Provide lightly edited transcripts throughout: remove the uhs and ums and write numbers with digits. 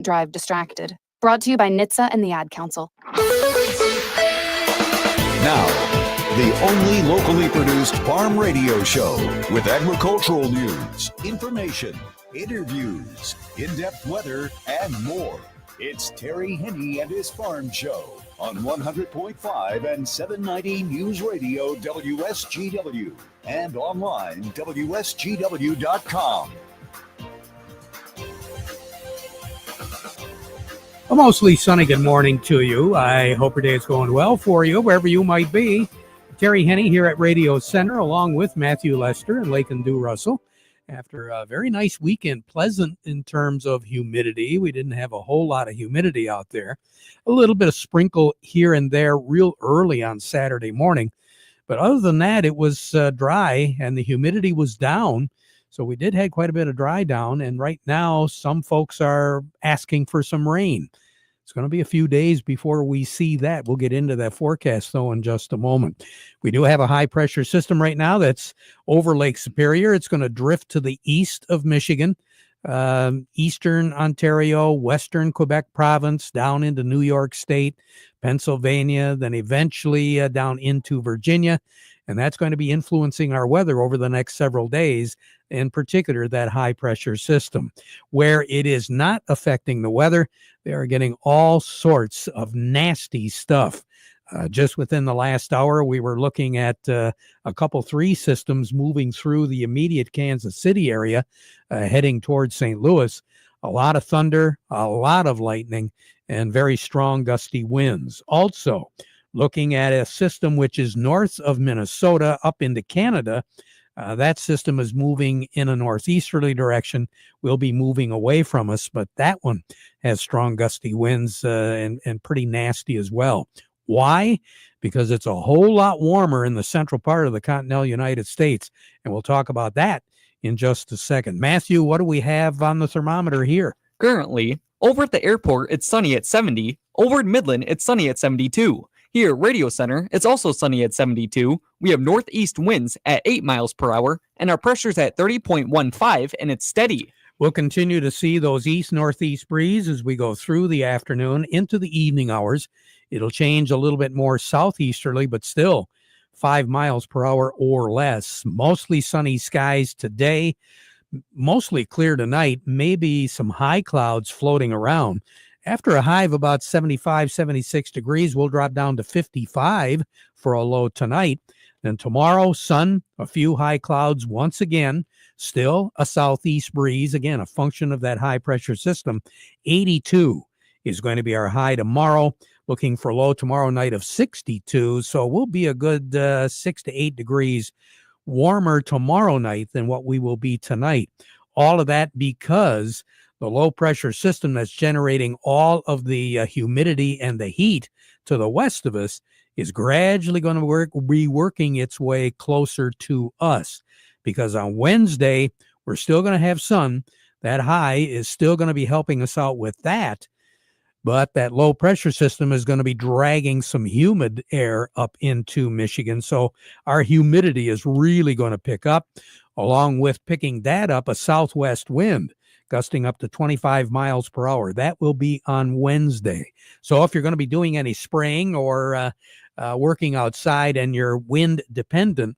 Drive distracted. Brought to you by NHTSA and the Ad Council. Now, the only locally produced farm radio show with agricultural news, information, interviews, in-depth weather, and more. It's Terry Henne and his Farm Show on 100.5 and 790 News Radio WSGW and online WSGW.com. A mostly sunny good morning to you. I hope your day is going well for you, wherever you might be. Terry Henne here at Radio Center, along with Matthew Lester and Lakin Dew Russell. After a very nice weekend, pleasant in terms of humidity. We didn't have a whole lot of humidity out there. A little bit of sprinkle here and there real early on Saturday morning. But other than that, it was dry and the humidity was down. So we did have quite a bit of dry down. And right now, some folks are asking for some rain. It's going to be a few days before we see that. We'll get into that forecast, though, in just a moment. We do have a high-pressure system right now that's over Lake Superior. It's going to drift to the east of Michigan, eastern Ontario, western Quebec province, down into New York State, Pennsylvania, then eventually down into Virginia. And that's going to be influencing our weather over the next several days, in particular that high-pressure system. Where it is not affecting the weather, they are getting all sorts of nasty stuff. Just within the last hour, we were looking at a couple 3 systems moving through the immediate Kansas City area, heading towards St. Louis. A lot of thunder, a lot of lightning, and very strong gusty winds. Also, looking at a system which is north of Minnesota up into Canada. That system is moving in a northeasterly direction, will be moving away from us, but that one has strong gusty winds and pretty nasty as well. Why? Because it's a whole lot warmer in the central part of the continental United States, and we'll talk about that in just a second. Matthew, what do we have on the thermometer here? Currently, over at the airport, it's sunny at 70. Over in Midland, it's sunny at 72. Here at Radio Center, it's also sunny at 72. We have northeast winds at 8 miles per hour, and our pressure's at 30.15, and it's steady. We'll continue to see those east-northeast breeze as we go through the afternoon into the evening hours. It'll change a little bit more southeasterly, but still 5 miles per hour or less. Mostly sunny skies today, mostly clear tonight, maybe some high clouds floating around. After a high of about 75, 76 degrees, we'll drop down to 55 for a low tonight. Then tomorrow, sun, a few high clouds once again, still a southeast breeze, again, a function of that high-pressure system. 82 is going to be our high tomorrow, looking for a low tomorrow night of 62. So we'll be a good 6 to 8 degrees warmer tomorrow night than what we will be tonight. All of that because the low-pressure system that's generating all of the humidity and the heat to the west of us is gradually going to be working its way closer to us. Because on Wednesday, we're still going to have sun. That high is still going to be helping us out with that. But that low-pressure system is going to be dragging some humid air up into Michigan. So our humidity is really going to pick up. Along with picking that up, a southwest wind gusting up to 25 miles per hour. That will be on Wednesday. So if you're going to be doing any spraying or working outside and you're wind dependent,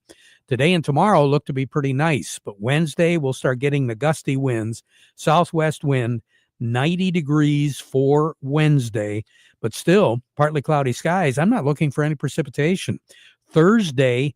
today and tomorrow look to be pretty nice. But Wednesday, we'll start getting the gusty winds, southwest wind, 90 degrees for Wednesday, but still partly cloudy skies. I'm not looking for any precipitation. Thursday,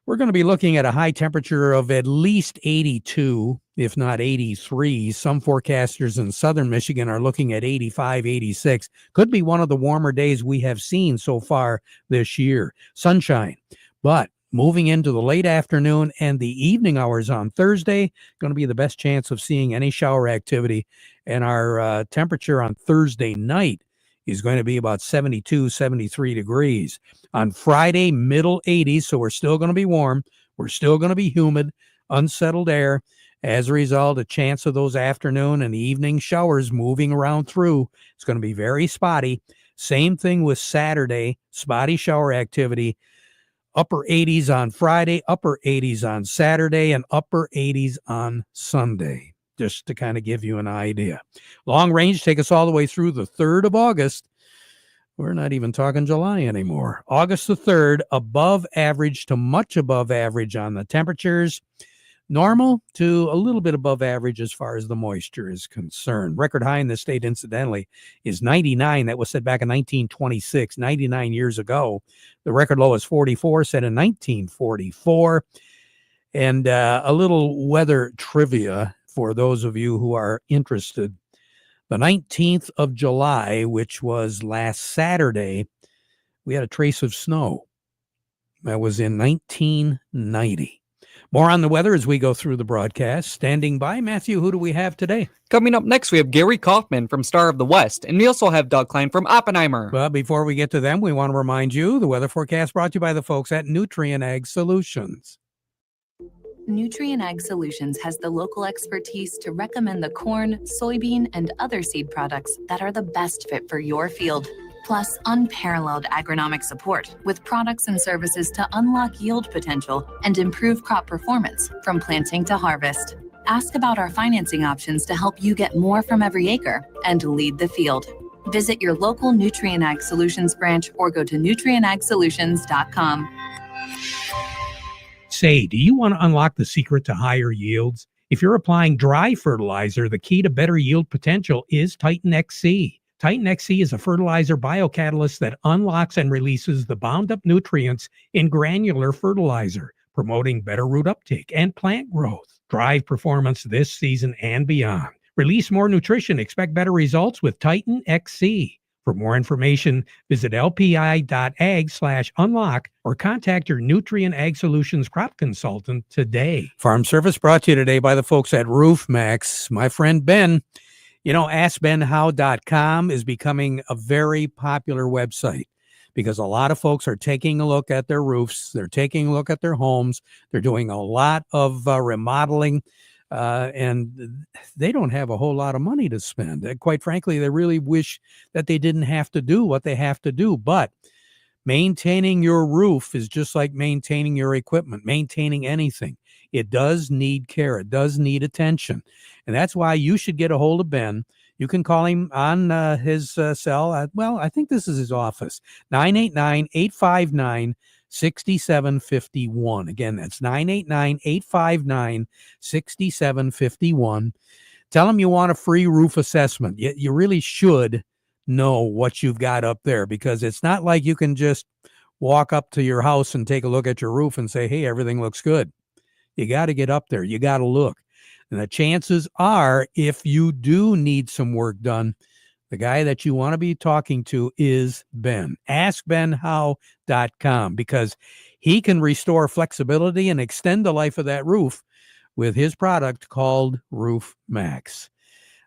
we're going to be looking at a high temperature of at least 82, if not 83. Some forecasters in southern Michigan are looking at 85, 86. Could be one of the warmer days we have seen so far this year. Sunshine. But moving into the late afternoon and the evening hours on Thursday, going to be the best chance of seeing any shower activity. And our temperature on Thursday night is going to be about 72, 73 degrees. On Friday, middle 80s, so we're still going to be warm. We're still going to be humid, unsettled air. As a result, a chance of those afternoon and evening showers moving around through. It's going to be very spotty. Same thing with Saturday, spotty shower activity. Upper 80s on Friday, upper 80s on Saturday, and upper 80s on Sunday. just to kind of give you an idea. Long range, take us all the way through the 3rd of August. We're not even talking July anymore. August the 3rd, above average to much above average on the temperatures. Normal to a little bit above average as far as the moisture is concerned. Record high in the state, incidentally, is 99. That was set back in 1926, 99 years ago. The record low is 44, set in 1944. And a little weather trivia for those of you who are interested. The 19th of July, which was last Saturday, we had a trace of snow. That was in 1990. More on the weather as we go through the broadcast. Standing by, Matthew, who do we have today? Coming up next, we have Gary Kaufman from Star of the West, and we also have Doug Klein from Oppenheimer. Well, before we get to them, we want to remind you the weather forecast brought to you by the folks at Nutrient Ag Solutions. Nutrient Ag Solutions has the local expertise to recommend the corn, soybean, and other seed products that are the best fit for your field. Plus, unparalleled agronomic support with products and services to unlock yield potential and improve crop performance from planting to harvest. Ask about our financing options to help you get more from every acre and lead the field. Visit your local Nutrient Ag Solutions branch or go to nutrientagsolutions.com. Say, do you want to unlock the secret to higher yields? If you're applying dry fertilizer, the key to better yield potential is Titan XC. Titan XC is a fertilizer biocatalyst that unlocks and releases the bound-up nutrients in granular fertilizer, promoting better root uptake and plant growth. Drive performance this season and beyond. Release more nutrition. Expect better results with Titan XC. For more information, visit lpi.ag/unlock or contact your Nutrient Ag Solutions crop consultant today. Farm Service brought to you today by the folks at Roof Max. My friend Ben, AskBenHow.com is becoming a very popular website because a lot of folks are taking a look at their roofs. They're taking a look at their homes. They're doing a lot of remodeling. And they don't have a whole lot of money to spend. Quite frankly, they really wish that they didn't have to do what they have to do. But maintaining your roof is just like maintaining your equipment, maintaining anything. It does need care. It does need attention. And that's why you should get a hold of Ben. You can call him on his cell. I think this is his office, 989-859-6751. Again, that's 989-859-6751. Tell him you want a free roof assessment. You really should know what you've got up there because it's not like you can just walk up to your house and take a look at your roof and say, hey, everything looks good. You got to get up there. You got to look. And the chances are, if you do need some work done, the guy that you want to be talking to is Ben. AskBenHow.com because he can restore flexibility and extend the life of that roof with his product called Roof Max.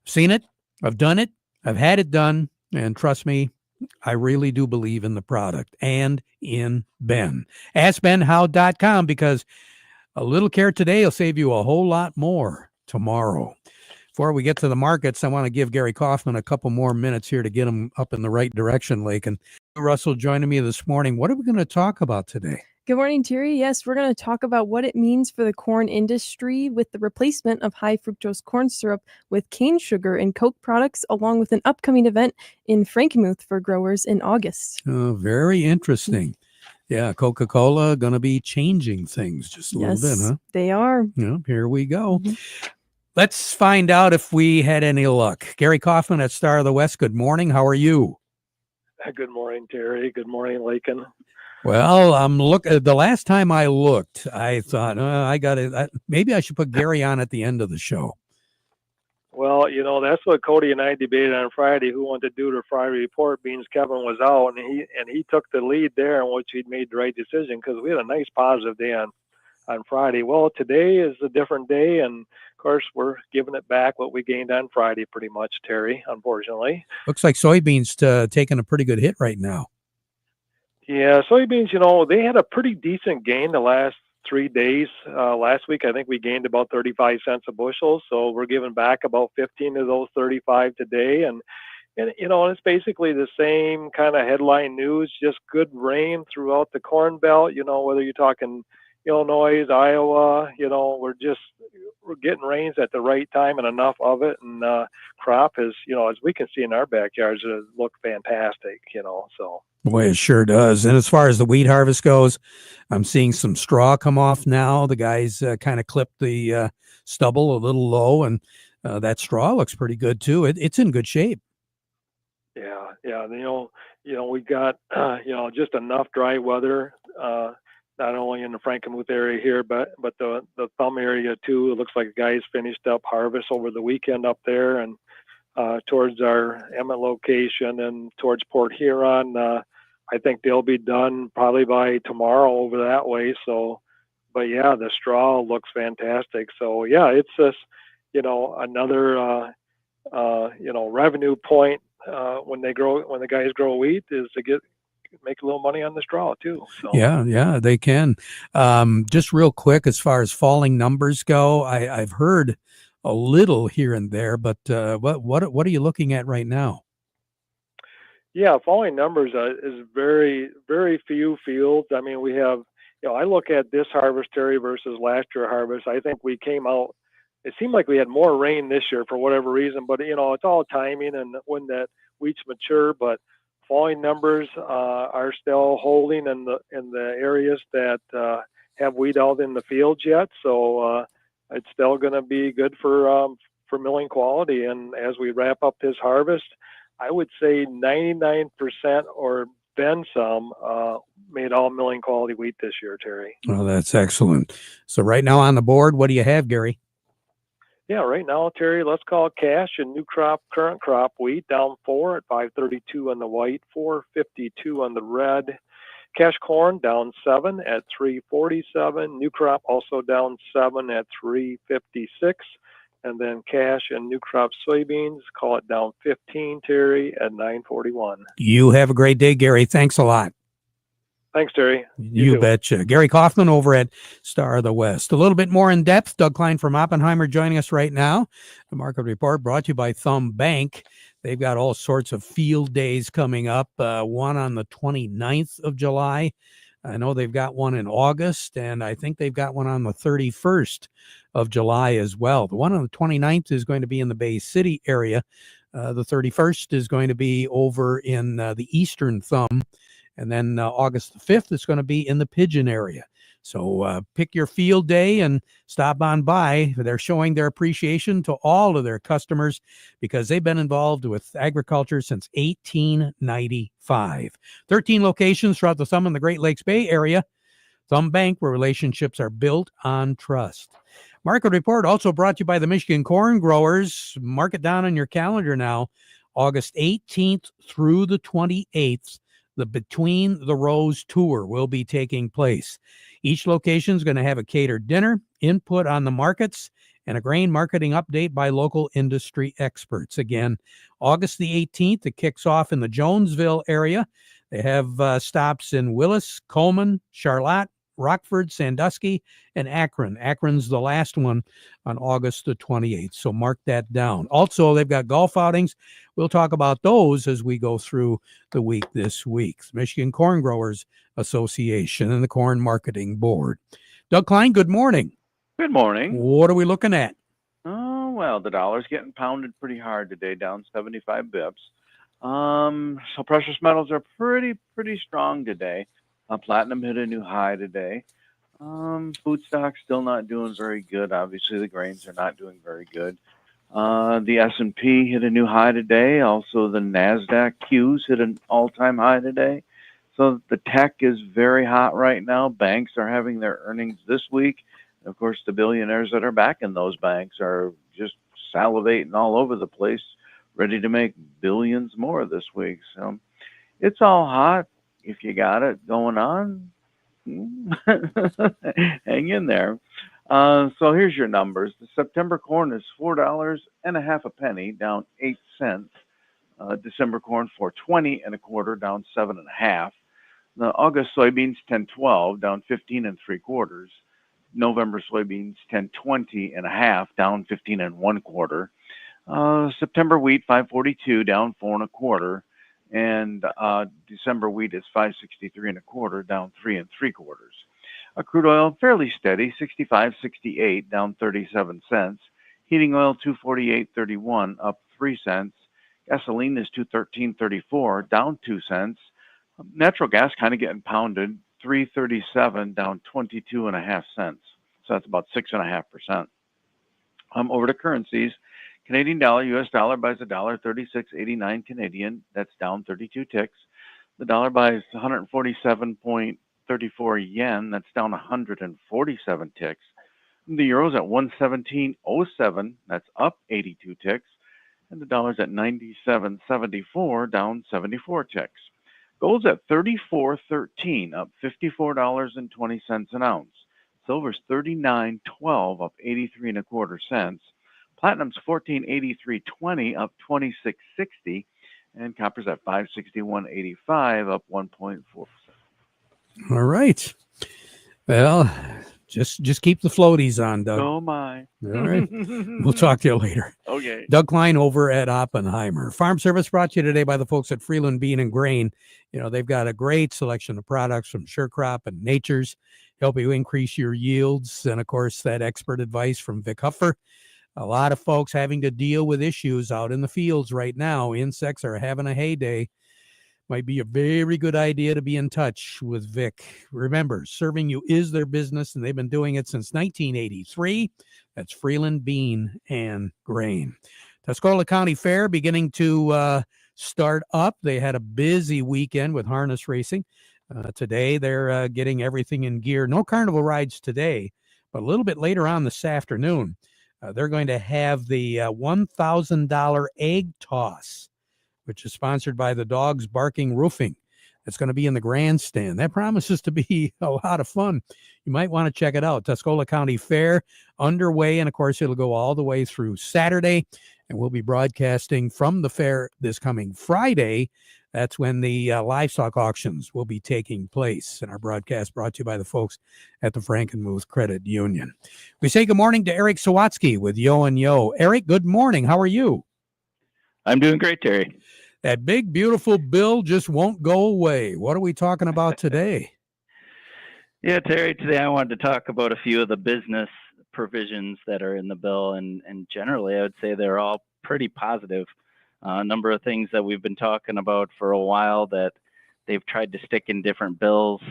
I've seen it. I've done it. I've had it done. And trust me, I really do believe in the product and in Ben. AskBenHow.com because a little care today will save you a whole lot more tomorrow. Before we get to the markets, I want to give Gary Kaufman a couple more minutes here to get him up in the right direction, Lake. And Russell joining me this morning. What are we going to talk about today? Good morning, Terry. Yes, we're going to talk about what it means for the corn industry with the replacement of high fructose corn syrup with cane sugar in Coke products, along with an upcoming event in Frankenmuth for growers in August. Oh, very interesting. Yeah, Coca-Cola going to be changing things just a little bit, huh? They are. Here we go. Let's find out if we had any luck. Gary Kaufman at Star of the West, good morning. How are you? Good morning, Terry. Good morning, Lakin. Well, the last time I looked, I thought, maybe I should put Gary on at the end of the show. Well, that's what Cody and I debated on Friday, who wanted to do the Friday report, being Kevin was out, and he took the lead there, in which he'd made the right decision, because we had a nice positive day on Friday. Well, today is a different day, and of course, we're giving it back what we gained on Friday pretty much, Terry, unfortunately. Looks like soybeans taking a pretty good hit right now. Yeah, soybeans, they had a pretty decent gain the last 3 days. Last week, I think we gained about 35 cents a bushel, so we're giving back about 15 of those 35 today. And it's basically the same kind of headline news, just good rain throughout the Corn Belt, whether you're talking Illinois, Iowa, we're getting rains at the right time and enough of it, and crop is, as we can see in our backyards, it look fantastic, so. Boy, it sure does. And as far as the wheat harvest goes, I'm seeing some straw come off now. The guys kind of clipped the stubble a little low, and that straw looks pretty good too. It's in good shape. Yeah. We got, just enough dry weather, not only in the Frankenmuth area here, but the Thumb area too. It looks like the guys finished up harvest over the weekend up there, and towards our Emmett location and towards Port Huron. I think they'll be done probably by tomorrow over that way. So, but yeah, the straw looks fantastic. So yeah, it's just, another, revenue point when the guys grow wheat is to make a little money on the straw too. So. Yeah, they can. Just real quick, as far as falling numbers go, I've heard a little here and there, but what are you looking at right now? Yeah, falling numbers is very, very few fields. I mean, we have, I look at this harvest, Terry, versus last year harvest. I think we came out, it seemed like we had more rain this year for whatever reason, but, it's all timing and when that wheat's mature. But falling numbers are still holding in the areas that have wheat out in the fields yet. So it's still going to be good for milling quality. And as we wrap up this harvest, I would say 99% or then some made all milling quality wheat this year, Terry. Well, that's excellent. So right now on the board, what do you have, Gary? Yeah, right now, Terry, let's call cash and new crop, current crop wheat down 4 at 532 on the white, 452 on the red. Cash corn down 7 at 347. New crop also down 7 at 356. And then cash and new crop soybeans, call it down 15, Terry, at 941. You have a great day, Gary. Thanks a lot. Thanks, Terry. You betcha. Gary Kaufman over at Star of the West. A little bit more in depth. Doug Klein from Oppenheimer joining us right now. The market report brought to you by Thumb Bank. They've got all sorts of field days coming up. One on the 29th of July. I know they've got one in August, and I think they've got one on the 31st of July as well. The one on the 29th is going to be in the Bay City area. The 31st is going to be over in the Eastern Thumb. And then August the 5th is going to be in the Pigeon area. So pick your field day and stop on by. They're showing their appreciation to all of their customers because they've been involved with agriculture since 1895. 13 locations throughout the Thumb and the Great Lakes Bay area. Thumb Bank, where relationships are built on trust. Market report also brought to you by the Michigan Corn Growers. Mark it down on your calendar now. August 18th through the 28th. The Between the Rows tour will be taking place. Each location is going to have a catered dinner, input on the markets, and a grain marketing update by local industry experts. Again, August the 18th, it kicks off in the Jonesville area. They have stops in Willis, Coleman, Charlotte, Rockford, Sandusky, and Akron. Akron's the last one on August the 28th, so mark that down. Also, they've got golf outings. We'll talk about those as we go through the week this week. The Michigan Corn Growers Association and the Corn Marketing Board. Doug Klein, good morning. Good morning. What are we looking at? Oh, well, the dollar's getting pounded pretty hard today, down 75 bips. So precious metals are pretty strong today. Platinum hit a new high today. Food stocks still not doing very good. Obviously, the grains are not doing very good. The S&P hit a new high today. Also, the NASDAQ Qs hit an all-time high today. So the tech is very hot right now. Banks are having their earnings this week. Of course, the billionaires that are backing those banks are just salivating all over the place, ready to make billions more this week. So it's all hot. If you got it going on, hang in there. So here's your numbers. The September corn is $4.50 a penny, down 8 cents. December corn $4.20 down 7.5. The August soybeans 10.12, down 15 3/4. November soybeans 10.20.5, down 15 1/4. September wheat 5.42, down 4 1/4. And December wheat is 5.63 1/4, down 3 3/4. Crude oil fairly steady, 65.68, down 37 cents. Heating oil 248.31, up 3 cents. Gasoline is 213.34, down 2 cents. Natural gas kind of getting pounded, 3.37, down 22.5 cents. So that's about 6.5%. Over to currencies. Canadian dollar, US dollar buys $1.3689 Canadian. That's down 32 ticks. The dollar buys 147.34 yen. That's down 147 ticks. The euro's at 117.07. That's up 82 ticks. And the dollar's at 97.74, down 74 ticks. Gold's at 34.13, up $54.20 an ounce. Silver's 39.12, up 83.25 cents. Platinum's 14.8320, up 26.60, and copper's at 561.85, up 1.4%. All right. Well, just keep the floaties on, Doug. Oh my. All right. We'll talk to you later. Okay. Doug Klein over at Oppenheimer. Farm Service brought to you today by the folks at Freeland Bean and Grain. You know, they've got a great selection of products from Sure Crop and Nature's, help you increase your yields. And of course, that expert advice from Vic Huffer. A lot of folks having to deal with issues out in the fields right now. Insects are having a heyday. Might be a very good idea to be in touch with Vic. Remember, serving you is their business, and they've been doing it since 1983. That's Freeland Bean and Grain. Tuscola County Fair beginning to start up. They had a busy weekend with harness racing. Today, they're getting everything in gear. No carnival rides today, but a little bit later on this afternoon, they're going to have the $1,000 egg toss, which is sponsored by the Dogs Barking Roofing. It's going to be in the grandstand. That promises to be a lot of fun. You might want to check it out. Tuscola County Fair underway, and of course, it'll go all the way through Saturday, and we'll be broadcasting from the fair this coming Friday. That's when the livestock auctions will be taking place. And our broadcast brought to you by the folks at the Frankenmuth Credit Union. We say good morning to Eric Sawatsky with Yo and Yo. Eric, good morning. How are you? I'm doing great, Terry. That big, beautiful bill just won't go away. What are we talking about today? Yeah, Terry, today I wanted to talk about a few of the business provisions that are in the bill. And generally, I would say they're all pretty positive. A number of things that we've been talking about for a while that they've tried to stick in different bills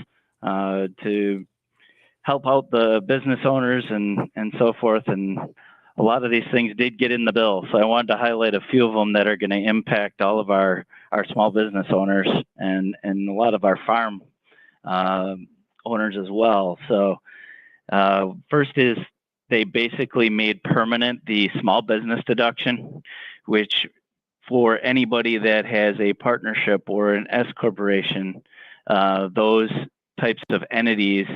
to help out the business owners and so forth. And a lot of these things did get in the bill. So I wanted to highlight a few of them that are going to impact all of our small business owners and a lot of our farm owners as well. So first is they basically made permanent the small business deduction, which for anybody that has a partnership or an S corporation, those types of entities,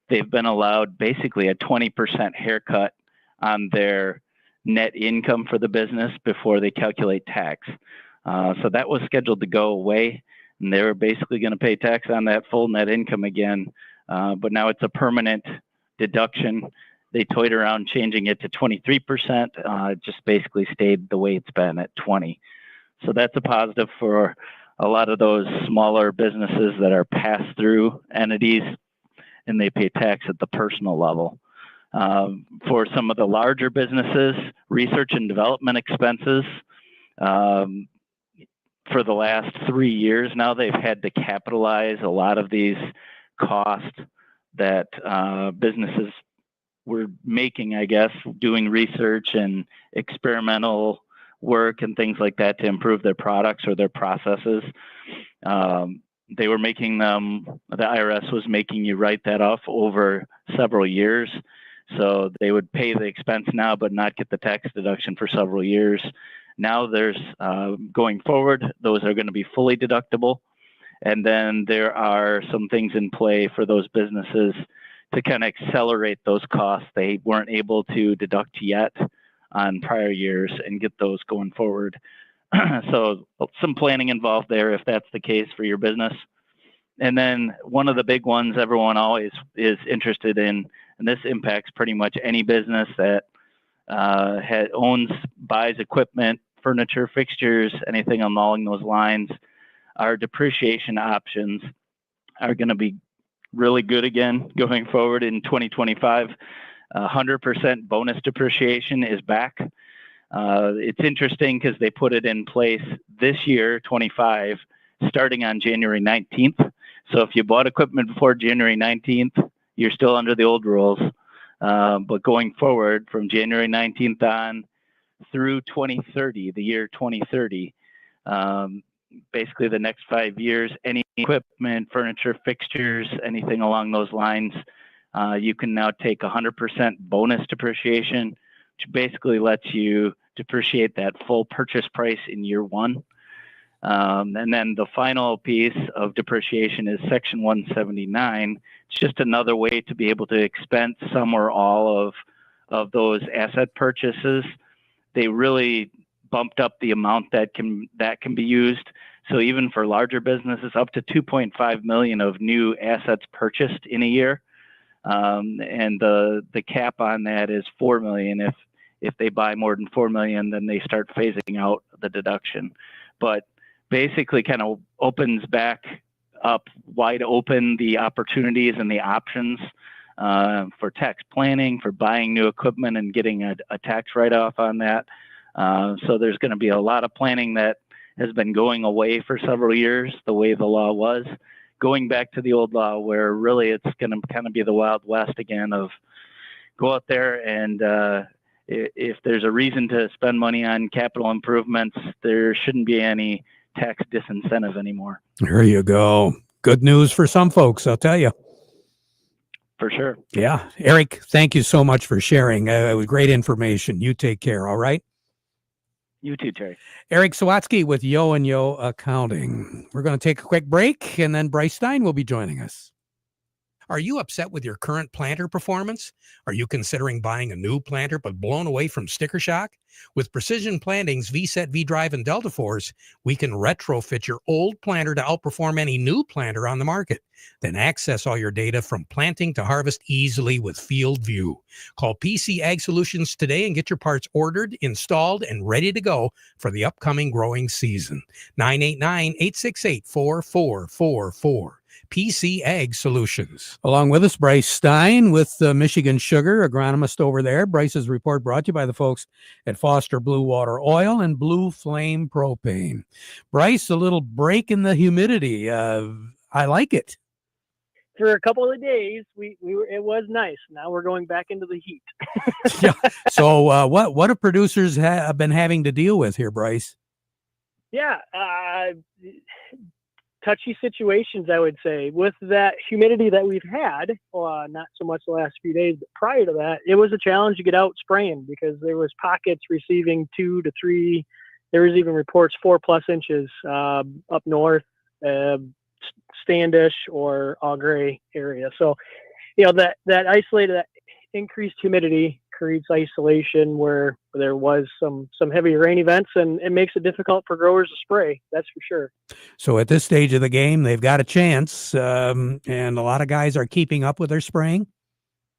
they've been allowed basically a 20% haircut on their net income for the business before they calculate tax. So that was scheduled to go away, and they were basically going to pay tax on that full net income again. But now it's a permanent deduction. They toyed around changing it to 23%. It just basically stayed the way it's been at 20%. So that's a positive for a lot of those smaller businesses that are pass-through entities, and they pay tax at the personal level. For some of the larger businesses, research and development expenses, for the last 3 years now, they've had to capitalize a lot of these costs that businesses were making, I guess, doing research and experimental work and things like that to improve their products or their processes. They were making them, the IRS was making you write that off over several years. So they would pay the expense now, but not get the tax deduction for several years. Now there's, going forward, those are going to be fully deductible. And then there are some things in play for those businesses to kind of accelerate those costs they weren't able to deduct yet on prior years and get those going forward. So some planning involved there if that's the case for your business. And then one of the big ones everyone always is interested in, and this impacts pretty much any business that owns, buys equipment, furniture, fixtures, anything along those lines, our depreciation options are going to be really good again going forward in 2025. 100% bonus depreciation is back. It's interesting because they put it in place this year, 25, starting on January 19th. So if you bought equipment before January 19th, you're still under the old rules. But going forward from January 19th on through 2030, the year 2030, basically the next 5 years, any equipment, furniture, fixtures, anything along those lines, you can now take 100% bonus depreciation, which basically lets you depreciate that full purchase price in year one. And then the final piece of depreciation is Section 179. It's just another way to be able to expense some or all of those asset purchases. They really bumped up the amount that can be used. So even for larger businesses, up to 2.5 million of new assets purchased in a year. And the cap on that is 4 million. If they buy more than 4 million, then they start phasing out the deduction. But basically kind of opens back up wide open the opportunities and the options for tax planning, for buying new equipment and getting a tax write-off on that. So there's going to be a lot of planning that has been going away for several years, the way the law was, going back to the old law where really it's going to kind of be the Wild West again of go out there and if there's a reason to spend money on capital improvements, there shouldn't be any tax disincentive anymore. There you go. Good news for some folks, I'll tell you. For sure. Yeah. Eric, thank you so much for sharing. It was great information. You take care, all right? You too, Terry. Eric Sawatsky with Yo and Yo Accounting. We're going to take a quick break, and then Bryce Stein will be joining us. Are you upset with your current planter performance? Are you considering buying a new planter but blown away from sticker shock? With Precision Planting's VSET, V-Drive, and Delta Force, we can retrofit your old planter to outperform any new planter on the market. Then access all your data from planting to harvest easily with Field View. Call PC Ag Solutions today and get your parts ordered, installed, and ready to go for the upcoming growing season. 989-868-4444. PC Ag Solutions. Along with us, Bryce Stein with Michigan Sugar, agronomist over there. Bryce's report brought to you by the folks at Foster Blue Water Oil and Blue Flame Propane. Bryce, a little break in the humidity. I like it. For a couple of days, it was nice. Now we're going back into the heat. Yeah. So what have producers have been having to deal with here, Bryce? Yeah. Touchy situations, I would say, with that humidity that we've had, not so much the last few days, but prior to that, it was a challenge to get out spraying because there was pockets receiving 2 to 3, there was even reports 4+ inches up north, Standish or Au Gres area. So, that isolated, that increased humidity creates isolation where there was some heavy rain events, and it makes it difficult for growers to spray. That's for sure. So at this stage of the game, they've got a chance, and a lot of guys are keeping up with their spraying.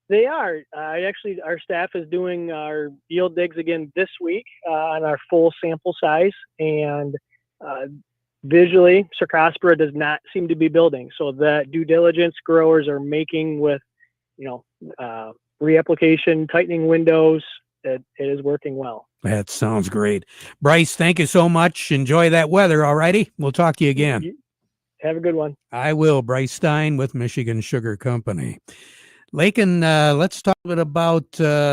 They are. Our staff is doing our yield digs again this week on our full sample size, and visually, Cercospora does not seem to be building. So that due diligence growers are making with, reapplication, tightening windows, it is working well. That sounds great. Bryce, thank you so much. Enjoy that weather, all righty? We'll talk to you again. Have a good one. I will. Bryce Stein with Michigan Sugar Company. Lakin, let's talk a bit about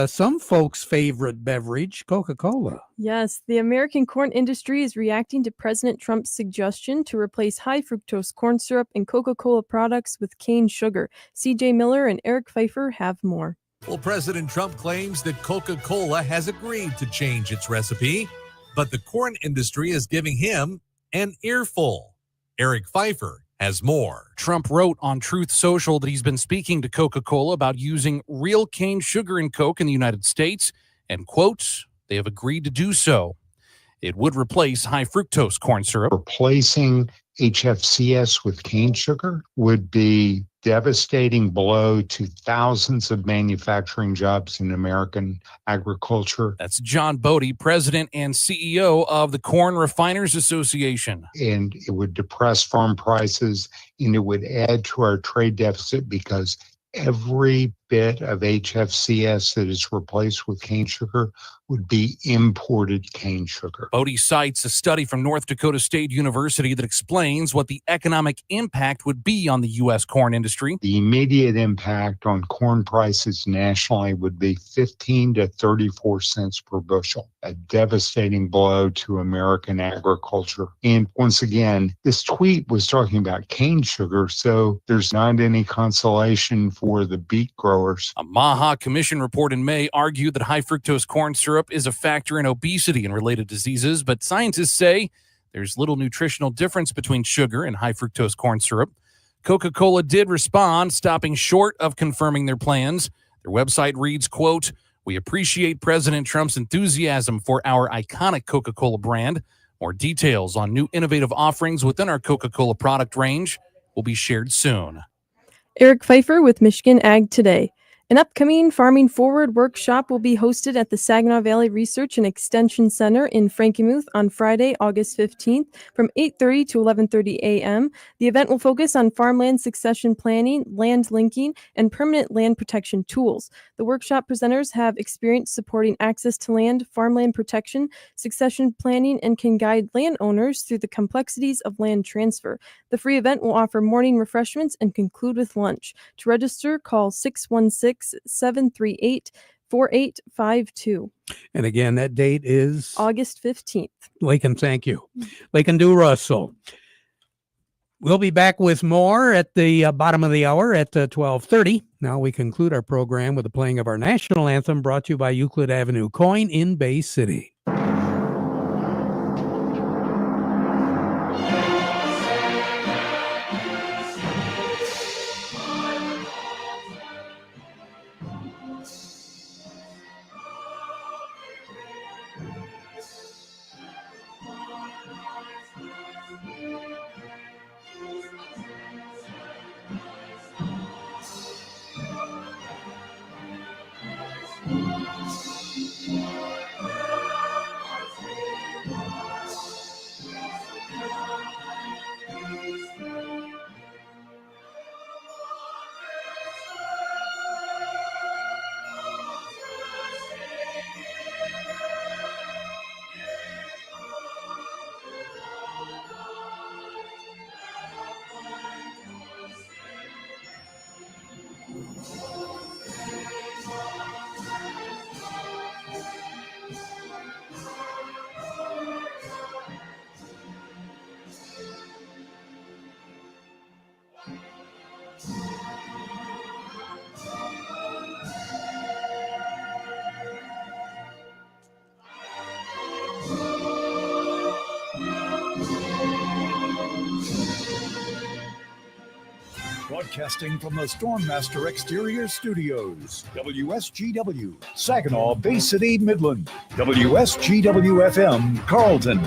some folks' favorite beverage, Coca-Cola. Yes, the American corn industry is reacting to President Trump's suggestion to replace high fructose corn syrup in Coca-Cola products with cane sugar. CJ Miller and Eric Pfeiffer have more. Well, President Trump claims that Coca-Cola has agreed to change its recipe, but the corn industry is giving him an earful. Eric Pfeiffer has more. Trump wrote on Truth Social that he's been speaking to Coca-Cola about using real cane sugar in Coke in the United States, and, quote, they have agreed to do so. It would replace high fructose corn syrup. Replacing HFCS with cane sugar would be devastating blow to thousands of manufacturing jobs in American agriculture. That's John Bodie, president and CEO of the Corn Refiners Association. And it would depress farm prices, and it would add to our trade deficit because every bit of HFCS that is replaced with cane sugar would be imported cane sugar. Bodie cites a study from North Dakota State University that explains what the economic impact would be on the U.S. corn industry. The immediate impact on corn prices nationally would be 15 to 34 cents per bushel, a devastating blow to American agriculture. And once again, this tweet was talking about cane sugar, so there's not any consolation for the beet growers. A Maha Commission report in May argued that high fructose corn syrup is a factor in obesity and related diseases, but scientists say there's little nutritional difference between sugar and high fructose corn syrup. Coca-Cola did respond, stopping short of confirming their plans. Their website reads, quote, "We appreciate President Trump's enthusiasm for our iconic Coca-Cola brand. More details on new innovative offerings within our Coca-Cola product range will be shared soon." Eric Pfeiffer with Michigan Ag Today. An upcoming Farming Forward workshop will be hosted at the Saginaw Valley Research and Extension Center in Frankenmuth on Friday, August 15th from 8:30 to 11:30 a.m. The event will focus on farmland succession planning, land linking, and permanent land protection tools. The workshop presenters have experience supporting access to land, farmland protection, succession planning, and can guide landowners through the complexities of land transfer. The free event will offer morning refreshments and conclude with lunch. To register, call 616-738-4852. And again, that date is August 15th. Lakin, thank you. Lakin do Russell. We'll be back with more at the bottom of the hour at 12:30. Now we conclude our program with the playing of our national anthem, brought to you by Euclid Avenue Coin in Bay City. Broadcasting from the Stormmaster Exterior Studios, WSGW, Saginaw, Bay City, Midland, WSGW-FM, Carlton,